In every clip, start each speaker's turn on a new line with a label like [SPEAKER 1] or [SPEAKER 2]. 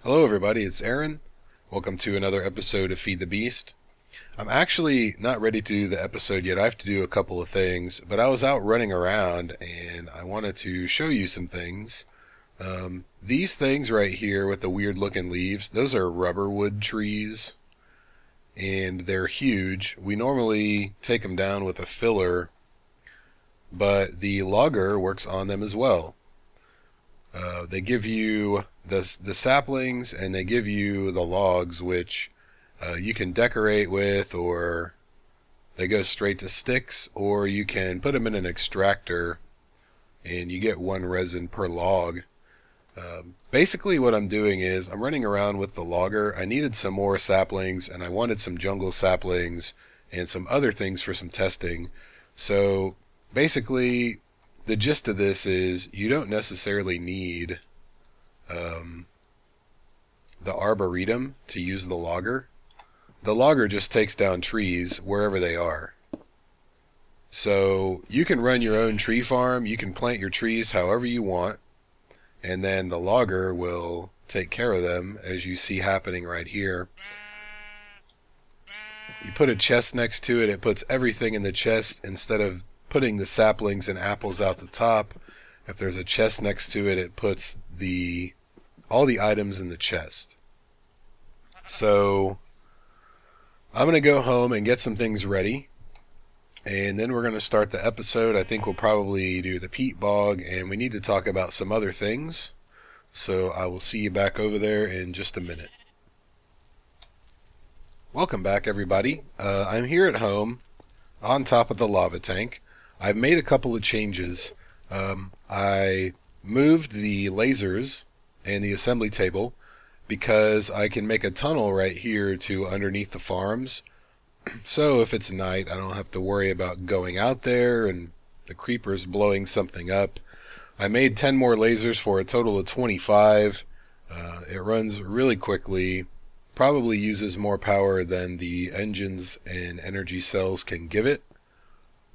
[SPEAKER 1] Hello everybody, it's Aaron. Welcome to another episode of Feed the Beast. I'm actually not ready to do the episode yet. I have to do a couple of things, but I was out running around and I wanted to show you some things. These things right here with the weird looking leaves, those are rubber wood trees and they're huge. We normally take them down with a filler, but the logger works on them as well. They give you the saplings and they give you the logs, which you can decorate with, or they go straight to sticks, or you can put them in an extractor and you get one resin per log. Basically what I'm doing is I'm running around with the logger. I needed some more saplings and I wanted some jungle saplings and some other things for some testing. So basically the gist of this is you don't necessarily need the arboretum to use the logger. The logger just takes down trees wherever they are. So you can run your own tree farm, you can plant your trees however you want, and then the logger will take care of them, as you see happening right here. You put a chest next to it, it puts everything in the chest instead of putting the saplings and apples out the top. If there's a chest next to it, it puts all the items in the chest. So I'm going to go home and get some things ready, and then we're going to start the episode. I think we'll probably do the peat bog, and we need to talk about some other things. So I will see you back over there in just a minute. Welcome back, everybody. I'm here at home on top of the lava tank. I've made a couple of changes. I moved the lasers and the assembly table because I can make a tunnel right here to underneath the farms. So if it's night, I don't have to worry about going out there and the creepers blowing something up. I made 10 more lasers for a total of 25. It runs really quickly, probably uses more power than the engines and energy cells can give it,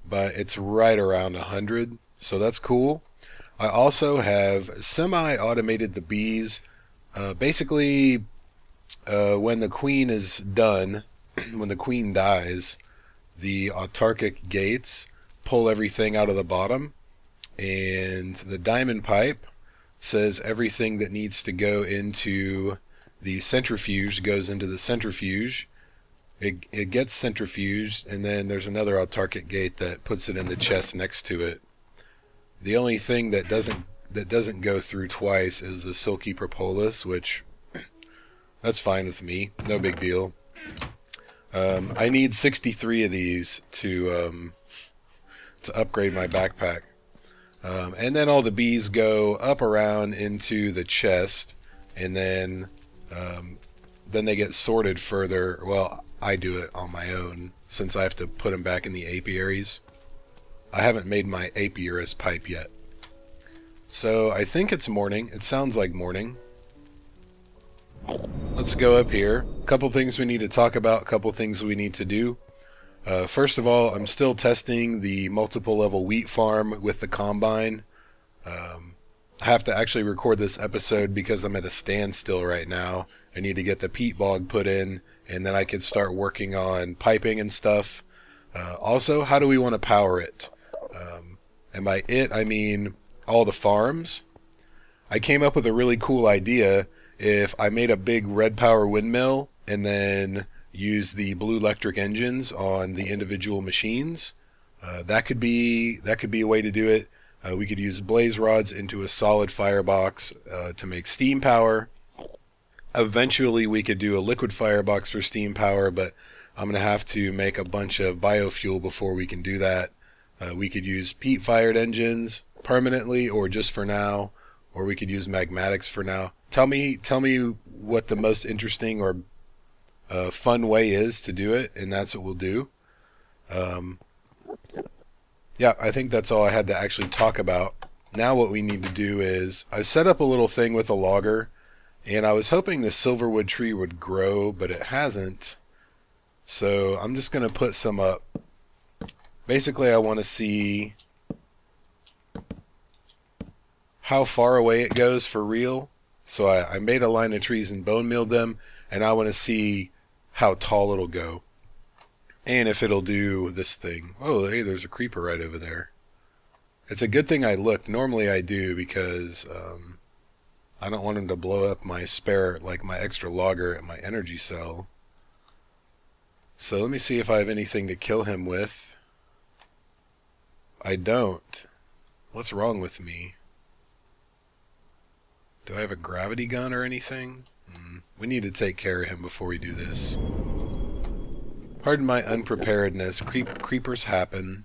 [SPEAKER 1] but it's right around 100, so that's cool. I also have semi-automated the bees. Basically, when the queen is done, when the queen dies, the autarkic gates pull everything out of the bottom, and the diamond pipe says everything that needs to go into the centrifuge goes into the centrifuge. It gets centrifuged, and then there's another autarkic gate that puts it in the chest next to it. The only thing that doesn't go through twice is the silky propolis, which that's fine with me, no big deal. I need 63 of these to upgrade my backpack. And then all the bees go up around into the chest, and then they get sorted further. Well, I do it on my own since I have to put them back in the apiaries. I haven't made my apiarist pipe yet. So I think it's morning. It sounds like morning. Let's go up here. A couple things we need to talk about, a couple things we need to do. First of all, I'm still testing the multiple level wheat farm with the combine. I have to actually record this episode because I'm at a standstill right now. I need to get the peat bog put in, and then I can start working on piping and stuff. Also, how do we want to power it? And by it, I mean all the farms. I came up with a really cool idea. If I made a big red power windmill and then use the blue electric engines on the individual machines, that could be a way to do it. We could use blaze rods into a solid firebox to make steam power. Eventually we could do a liquid firebox for steam power, but I'm going to have to make a bunch of biofuel before we can do that. We could use peat fired engines permanently or just for now, or we could use magmatics for now. Tell me what the most interesting or fun way is to do it, and that's what we'll do. Yeah, I think that's all I had to actually talk about. Now what we need to do is, I've set up a little thing with a logger, and I was hoping the silverwood tree would grow, but it hasn't. So I'm just going to put some up. Basically, I want to see how far away it goes for real. So I made a line of trees and bone mealed them, and I want to see how tall it'll go. And if it'll do this thing. Oh, hey, there's a creeper right over there. It's a good thing I looked. Normally I do because I don't want him to blow up my spare, like my extra logger at my energy cell. So let me see if I have anything to kill him with. I don't. What's wrong with me? Do I have a gravity gun or anything? We need to take care of him before we do this. Pardon my unpreparedness. Creepers happen.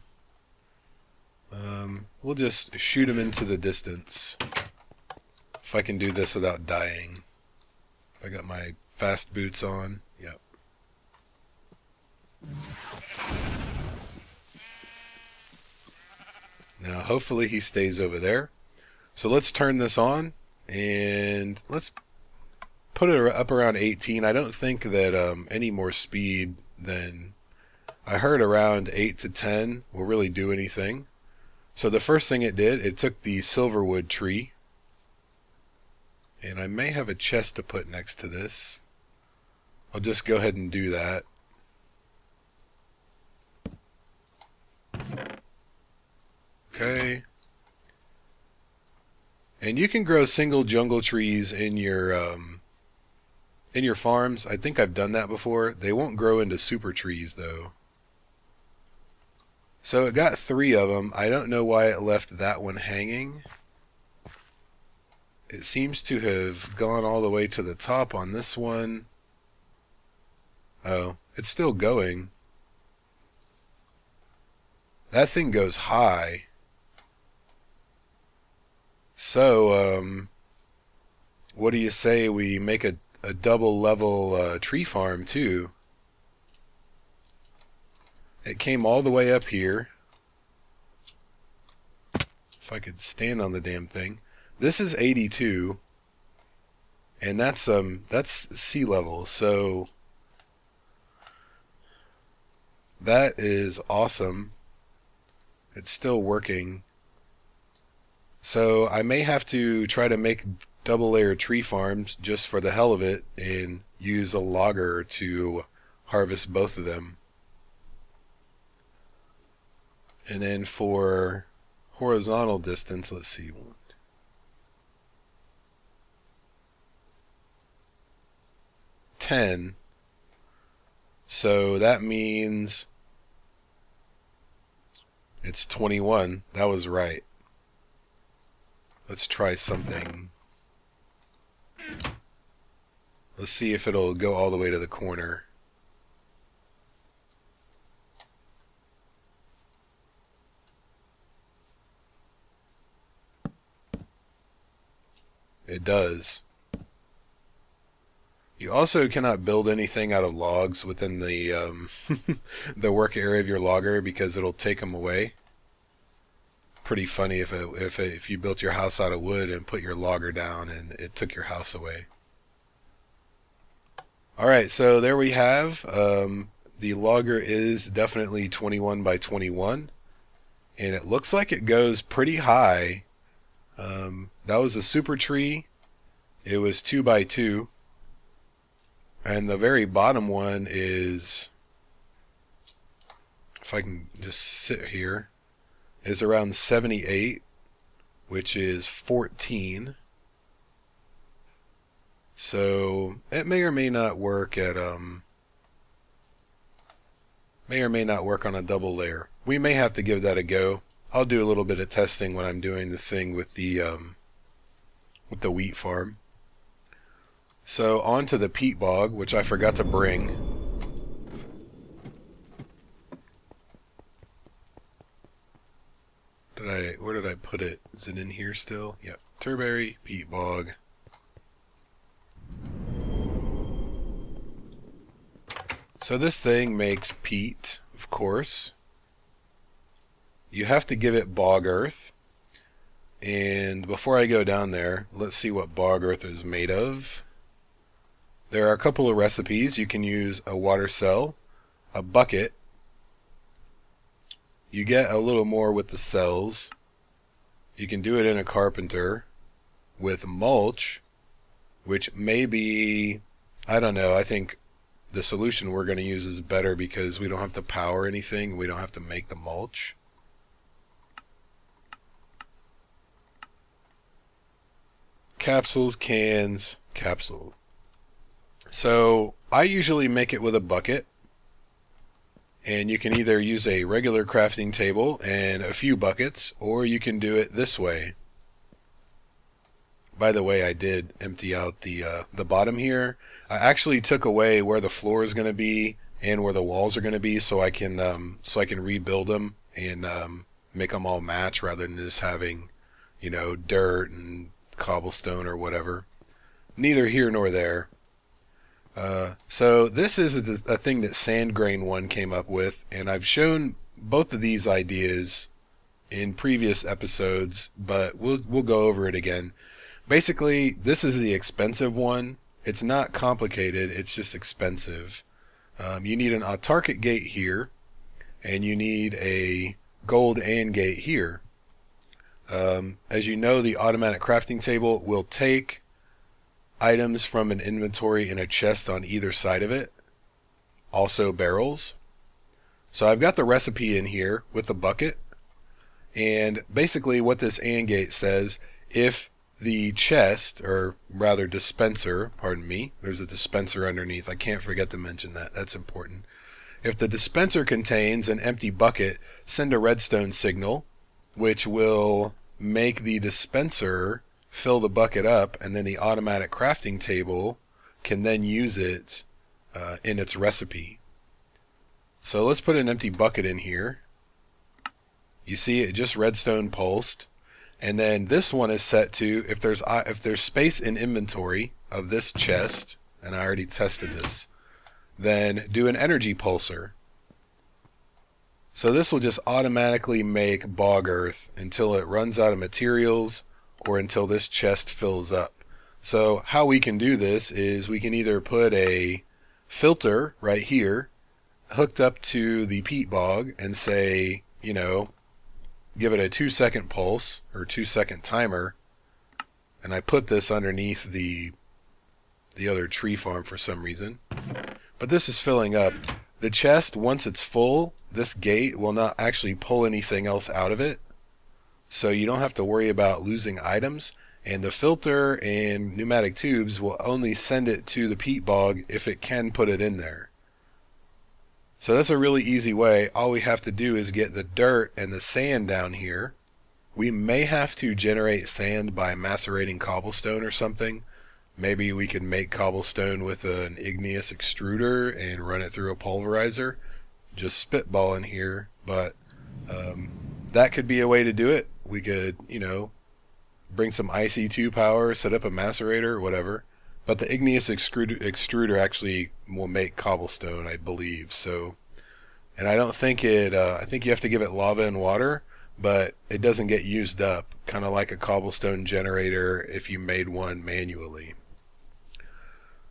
[SPEAKER 1] We'll just shoot him into the distance. If I can do this without dying. If I got my fast boots on. Yep. Now hopefully he stays over there. So let's turn this on. And let's put it up around 18. I don't think that any more speed than... I heard around 8 to 10 will really do anything. So the first thing it did, it took the silverwood tree. And I may have a chest to put next to this. I'll just go ahead and do that. Okay. And you can grow single jungle trees in your farms. I think I've done that before. They won't grow into super trees though. So it got 3 of them. I don't know why it left that one hanging. It seems to have gone all the way to the top on this one. Oh, it's still going. That thing goes high. So, what do you say we make a double level tree farm too? It came all the way up here. If I could stand on the damn thing. This is 82. And that's sea level, so that is awesome. It's still working. So I may have to try to make double layer tree farms just for the hell of it and use a logger to harvest both of them. And then for horizontal distance, let's see. 10. So that means it's 21. That was right. Let's try something. Let's see if it'll go all the way to the corner. It does. You also cannot build anything out of logs within the the work area of your logger because it'll take them away. Pretty funny if you built your house out of wood and put your logger down and it took your house away. Alright, so there we have. The logger is definitely 21 by 21. And it looks like it goes pretty high. That was a super tree. It was 2 by 2. And the very bottom one is, if I can just sit here, is around 78, which is 14. So it may or may not work at may or may not work on a double layer. We may have to give that a go. I'll do a little bit of testing when I'm doing the thing with the wheat farm. So on to the peat bog, which I forgot to bring. Where did I put it? Is it in here still? Yep. Turbary, peat bog. So this thing makes peat, of course. You have to give it bog earth. And before I go down there, let's see what bog earth is made of. There are a couple of recipes. You can use a water cell, a bucket. You get a little more with the cells. You can do it in a carpenter with mulch, which may be, I don't know, I think the solution we're going to use is better because we don't have to power anything, we don't have to make the mulch. Capsules, cans, capsule. So I usually make it with a bucket, and you can either use a regular crafting table and a few buckets, or you can do it this way. By the way, I did empty out the bottom here. I actually took away where the floor is going to be and where the walls are going to be, so I can rebuild them and make them all match rather than just having, you know, dirt and cobblestone or whatever. Neither here nor there. So this is a thing that Sandgrainone came up with, and I've shown both of these ideas in previous episodes, but we'll go over it again. Basically, this is the expensive one. It's not complicated, it's just expensive. You need an autarkic gate here, and you need a gold AND gate here. As you know, the automatic crafting table will take items from an inventory in a chest on either side of it, also barrels. So I've got the recipe in here with the bucket, and basically what this AND gate says, if the chest, or rather dispenser, pardon me, there's a dispenser underneath, I can't forget to mention that, that's important. If the dispenser contains an empty bucket, send a redstone signal, which will make the dispenser fill the bucket up, and then the automatic crafting table can then use it in its recipe. So let's put an empty bucket in here. You see it just redstone pulsed, and then this one is set to, if there's space in inventory of this chest, and I already tested this, then do an energy pulsar. So this will just automatically make bog earth until it runs out of materials or until this chest fills up. So how we can do this is we can either put a filter right here hooked up to the peat bog and say, you know, give it a 2-second pulse or 2-second timer, and I put this underneath the other tree farm for some reason. But this is filling up. The chest, once it's full, this gate will not actually pull anything else out of it. So you don't have to worry about losing items, and the filter and pneumatic tubes will only send it to the peat bog if it can put it in there. So that's a really easy way. All we have to do is get the dirt and the sand down here. We may have to generate sand by macerating cobblestone or something. Maybe we could make cobblestone with an igneous extruder and run it through a pulverizer. Just spitballing here, but that could be a way to do it. We could, you know, bring some IC2 power, set up a macerator, whatever. But the igneous extruder actually will make cobblestone, I believe. So, and I don't think it, I think you have to give it lava and water, but it doesn't get used up, kind of like a cobblestone generator if you made one manually.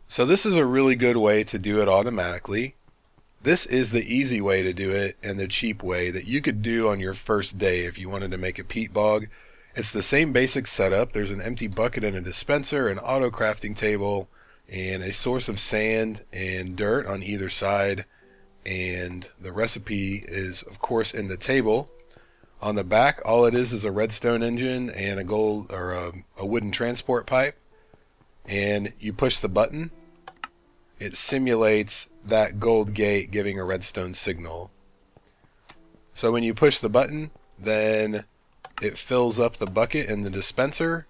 [SPEAKER 1] So this is a really good way to do it automatically. This is the easy way to do it and the cheap way that you could do on your first day if you wanted to make a peat bog. It's the same basic setup. There's an empty bucket and a dispenser, an auto crafting table, and a source of sand and dirt on either side. And the recipe is, of course, in the table. On the back, all it is a redstone engine and a gold or a wooden transport pipe. And you push the button. It simulates that gold gate giving a redstone signal. So when you push the button, then it fills up the bucket and the dispenser.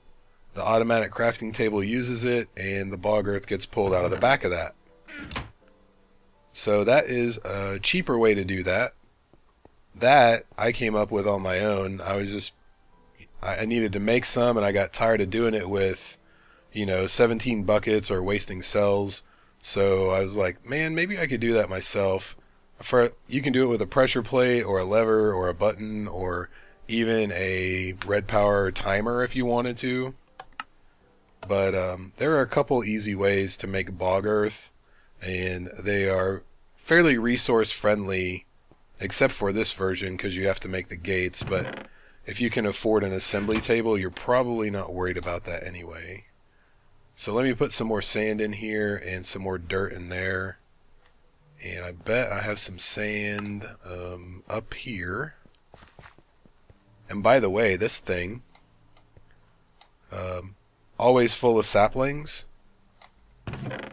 [SPEAKER 1] The automatic crafting table uses it, and the bog earth gets pulled out of the back of that. So that is a cheaper way to do that. That I came up with on my own. I needed to make some, and I got tired of doing it with, you know, 17 buckets or wasting cells. So I was like, man, maybe I could do that myself. You can do it with a pressure plate or a lever or a button or even a red power timer if you wanted to. But there are a couple easy ways to make bog earth, and they are fairly resource friendly, except for this version because you have to make the gates. But if you can afford an assembly table, you're probably not worried about that anyway. So let me put some more sand in here and some more dirt in there. And I bet I have some sand up here. And by the way, this thing, always full of saplings.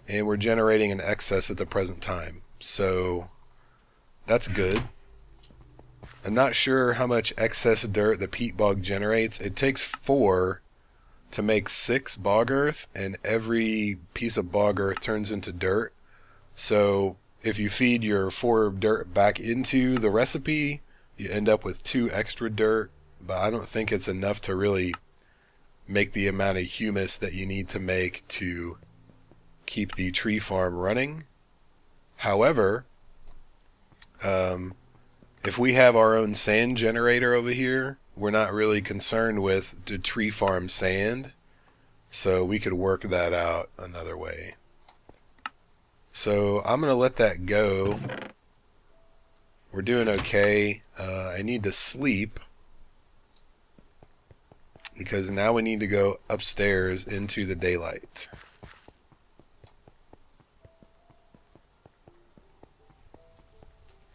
[SPEAKER 1] And we're generating an excess at the present time. So that's good. I'm not sure how much excess dirt the peat bog generates. It takes 4 to make 6 bog earth, and every piece of bog earth turns into dirt. So if you feed your 4 dirt back into the recipe, you end up with 2 extra dirt, but I don't think it's enough to really make the amount of humus that you need to make to keep the tree farm running. However, if we have our own sand generator over here, we're not really concerned with the tree farm sand, so we could work that out another way. So I'm going to let that go. We're doing okay. I need to sleep because now we need to go upstairs into the daylight.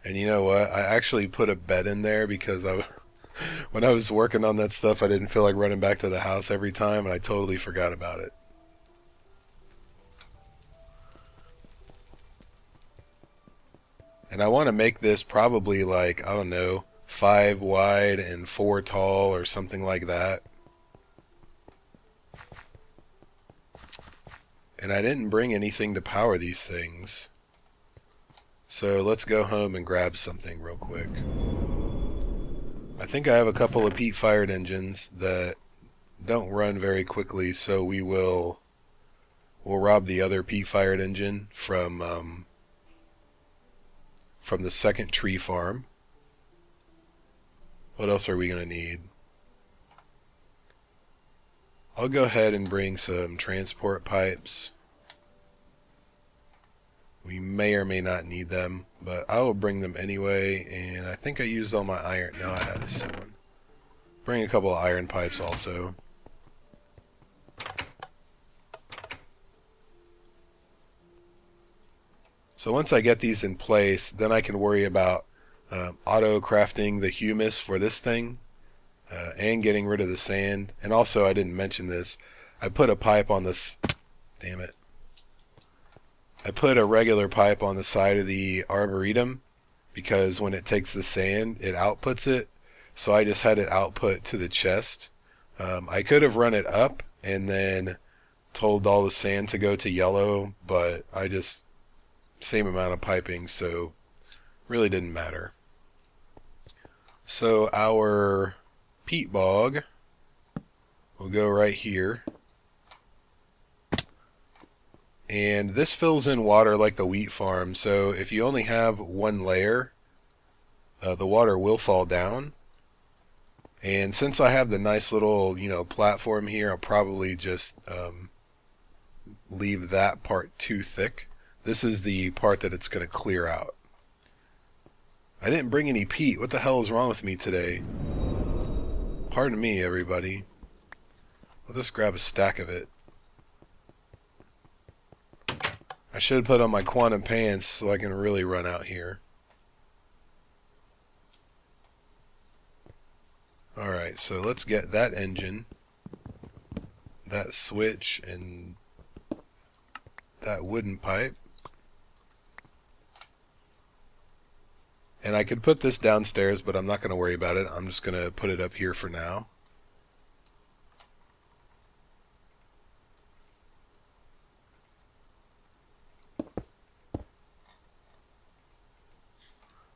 [SPEAKER 1] And you know what? I actually put a bed in there because when I was working on that stuff, I didn't feel like running back to the house every time, and I totally forgot about it. And I want to make this probably like, I don't know, 5 wide and 4 tall or something like that. And I didn't bring anything to power these things. So let's go home and grab something real quick. I think I have a couple of peat-fired engines that don't run very quickly, so we'll rob the other peat-fired engine from the second tree farm. What else are we going to need? I'll go ahead and bring some transport pipes. We may or may not need them, but I will bring them anyway, and I think I used all my iron. No, I had this one. Bring a couple of iron pipes also. So once I get these in place, then I can worry about auto crafting the humus for this thing and getting rid of the sand. And also, I didn't mention this, I put a pipe on this. Damn it. I put a regular pipe on the side of the arboretum because when it takes the sand, it outputs it. So I just had it output to the chest. I could have run it up and then told all the sand to go to yellow, but I just, same amount of piping, so really didn't matter. So our peat bog will go right here. And this fills in water like the wheat farm, so if you only have one layer, the water will fall down. And since I have the nice little, platform here, I'll probably just leave that part too thick. This is the part that it's going to clear out. I didn't bring any peat. What the hell is wrong with me today? Pardon me, everybody. I'll just grab a stack of it. I should put on my quantum pants so I can really run out here. Alright, so let's get that engine, that switch, and that wooden pipe. And I could put this downstairs, but I'm not going to worry about it. I'm just going to put it up here for now.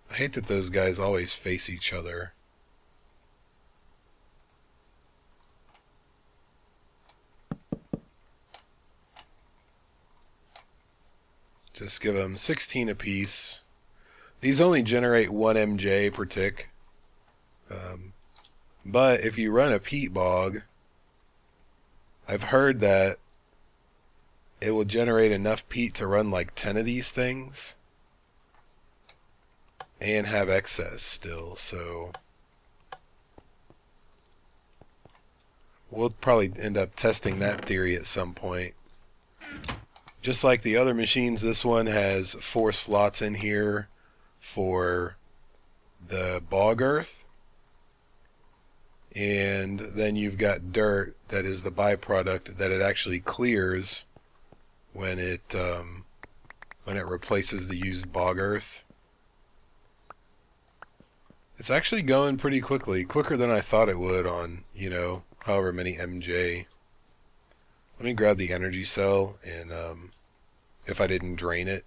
[SPEAKER 1] I hate that those guys always face each other. Just give them 16 apiece. These only generate 1 MJ per tick. But if you run a peat bog, I've heard that it will generate enough peat to run like 10 of these things. And have excess still, so we'll probably end up testing that theory at some point. Just like the other machines, this one has 4 slots in here for the bog earth. And then you've got dirt that is the byproduct that it actually clears when it replaces the used bog earth. It's actually going pretty quickly, quicker than I thought it would on, however many MJ. Let me grab the energy cell, and if I didn't drain it,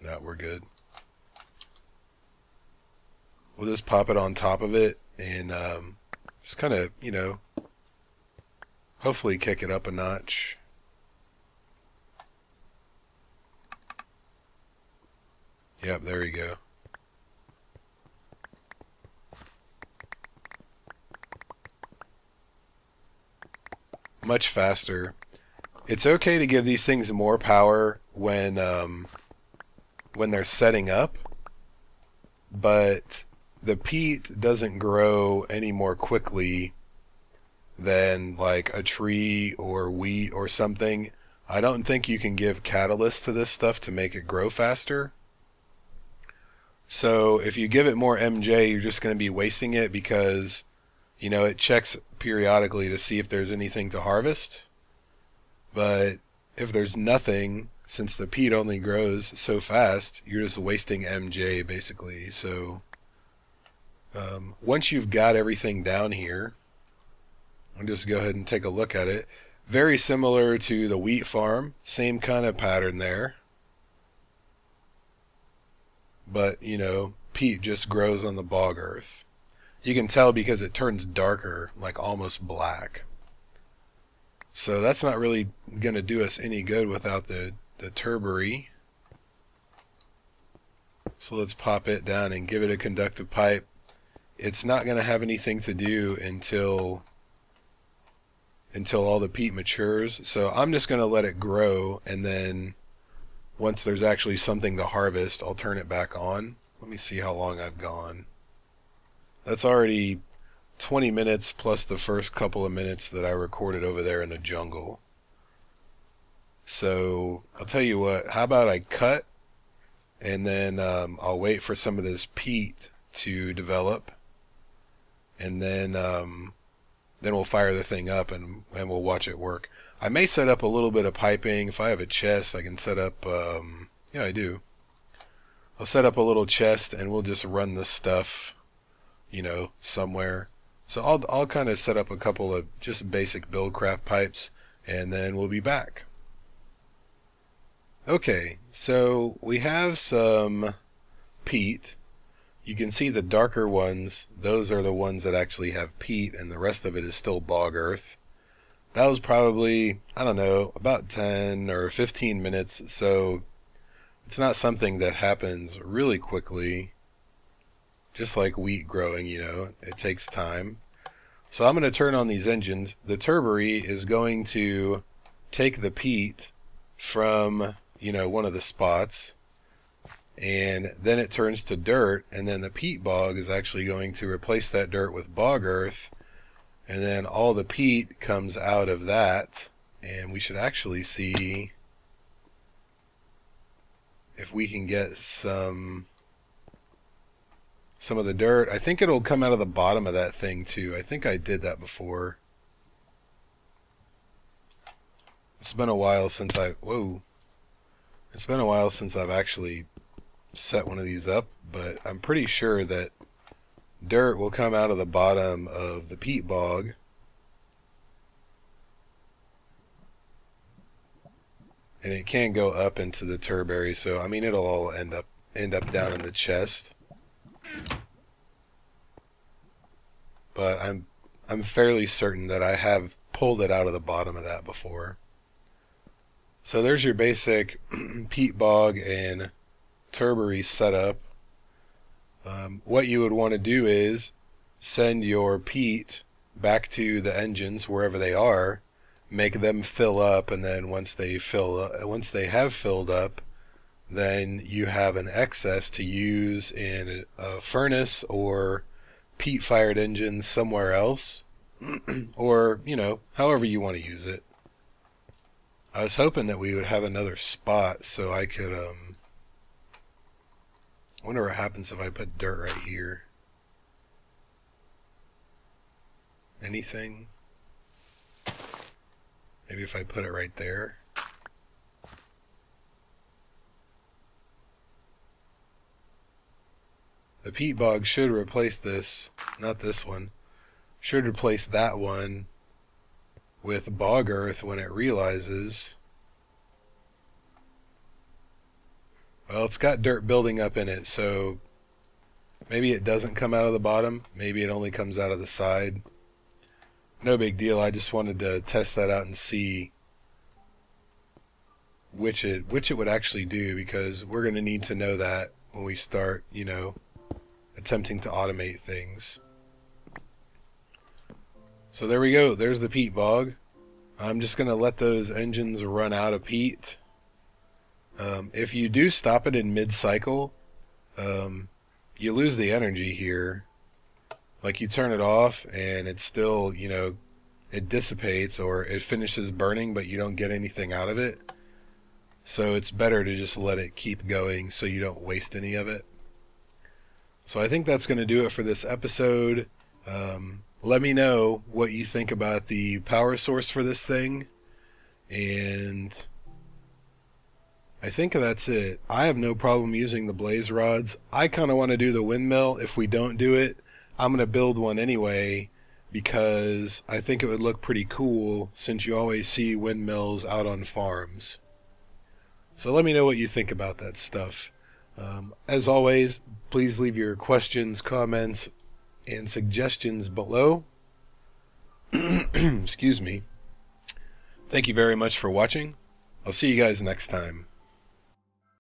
[SPEAKER 1] no, we're good. We'll just pop it on top of it and just kind of, hopefully kick it up a notch. Yep, there we go. Much faster. It's okay to give these things more power when they're setting up, but the peat doesn't grow any more quickly than like a tree or wheat or something. I don't think you can give catalyst to this stuff to make it grow faster. So if you give it more MJ, you're just going to be wasting it because, it checks periodically to see if there's anything to harvest. But if there's nothing, since the peat only grows so fast, you're just wasting MJ basically. So once you've got everything down here, I'll just go ahead and take a look at it. Very similar to the wheat farm, same kind of pattern there. But, peat just grows on the bog earth. You can tell because it turns darker, like almost black. So that's not really going to do us any good without the turbary. So let's pop it down and give it a conductive pipe. It's not going to have anything to do until all the peat matures. So I'm just going to let it grow, and then once there's actually something to harvest, I'll turn it back on. Let me see how long I've gone. That's already 20 minutes plus the first couple of minutes that I recorded over there in the jungle. So I'll tell you what, how about I cut, and then I'll wait for some of this peat to develop, and then we'll fire the thing up and we'll watch it work. I may set up a little bit of piping. If I have a chest, I can set up, yeah, I do. I'll set up a little chest and we'll just run this stuff, somewhere. So I'll kind of set up a couple of just basic buildcraft pipes, and then we'll be back. Okay, so we have some peat. You can see the darker ones, those are the ones that actually have peat, and the rest of it is still bog earth. That was probably, I don't know, about 10 or 15 minutes, so it's not something that happens really quickly. Just like wheat growing, it takes time. So I'm going to turn on these engines. The turbary is going to take the peat from, one of the spots, and then it turns to dirt, and then the peat bog is actually going to replace that dirt with bog earth, and then all the peat comes out of that, and we should actually see if we can get some of the dirt. I think it'll come out of the bottom of that thing too. I think I did that before. It's been a while since it's been a while since I've actually set one of these up, but I'm pretty sure that dirt will come out of the bottom of the peat bog. And it can go up into the turbary, so I mean it'll all end up down in the chest. But I'm fairly certain that I have pulled it out of the bottom of that before. So there's your basic peat bog and turbary setup. What you would want to do is send your peat back to the engines wherever they are, make them fill up, and then once they have filled up, then you have an excess to use in a furnace or peat fired engines somewhere else, or however you want to use it. I was hoping that we would have another spot so I could, I wonder what happens if I put dirt right here. Anything? Maybe if I put it right there. The peat bog should replace this, not this one. Should replace that one with bog earth when it realizes. Well, it's got dirt building up in it, so maybe it doesn't come out of the bottom. Maybe it only comes out of the side. No big deal. I just wanted to test that out and see which it would actually do, because we're going to need to know that when we start, you know, attempting to automate things. So there we go. There's the peat bog. I'm just going to let those engines run out of peat. If you do stop it in mid-cycle, you lose the energy here. Like, you turn it off and it's still, you know, it dissipates or it finishes burning, but you don't get anything out of it. So it's better to just let it keep going so you don't waste any of it. So I think that's going to do it for this episode. Let me know what you think about the power source for this thing. And I think that's it. I have no problem using the blaze rods. I kind of want to do the windmill. If we don't do it, I'm going to build one anyway, because I think it would look pretty cool since you always see windmills out on farms. So let me know what you think about that stuff. As always, please leave your questions, comments, and suggestions below. Excuse me. Thank you very much for watching. I'll see you guys next time.